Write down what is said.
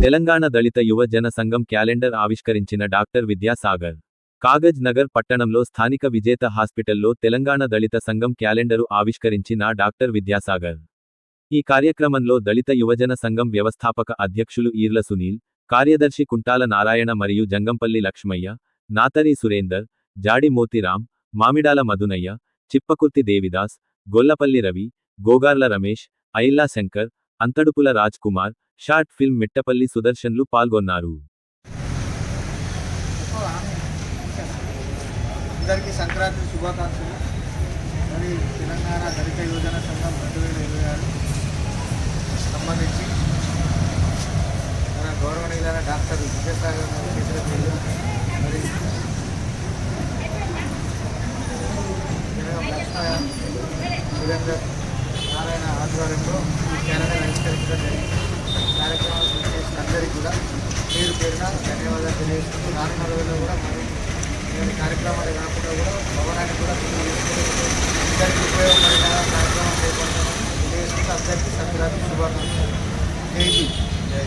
తెలంగాణ దళిత యువ జన సంఘం క్యాలెండర్ ఆవిష్కరించిన డాక్టర్ విద్యాసాగర్. కాగజ్ నగర్ పట్టణంలో స్థానిక విజేత హాస్పిటల్లో తెలంగాణ దళిత సంఘం క్యాలెండరు ఆవిష్కరించిన డాక్టర్ విద్యాసాగర్. ఈ కార్యక్రమంలో దళిత యువజన సంఘం వ్యవస్థాపక అధ్యక్షులు ఈర్ల సునీల్, కార్యదర్శి కుంటాల నారాయణ మరియు జంగంపల్లి లక్ష్మయ్య, నాతరి సురేందర్, జాడి మోతిరాం, మామిడాల మధునయ్య, చిప్పకుర్తి దేవిదాస్, గొల్లపల్లి రవి, గోగార్ల రమేష్, ఐల్లా శంకర్, అంతడుపుల రాజ్ కుమార్, షార్ట్ ఫిల్మ్ మిట్టపల్లి సుదర్శన్లు పాల్గొన్నారు. అందరికీ సంక్రాంతి శుభాకాంక్షలు. మరి తెలంగాణ దళిత యువజన సంఘం 2026 సంబంధించి మన గౌరవనీయులైన డాక్టర్ విద్యాసాగర్ గారి చేతుల మీదుగా మరి లక్ష్మయ్య, సురేందర్, నారాయణ ఆధ్వర్యంలో ఈ క్యాలెండర్ ఆవిష్కరించడం జరిగింది. కార్యక్రమాలు చేసిన అందరికీ కూడా పేరు పేరున ధన్యవాదాలు తెలియజేస్తూ రానున్న రోజుల్లో కూడా మరి ఇలాంటి కార్యక్రమాలు కాకుండా కూడా భవనానికి కూడా అందరికీ ఉపయోగపడిన కార్యక్రమం చేపడతామని తెలియజేస్తూ అందరికీ సంక్రాంతి శుభాకాంక్షలు. జై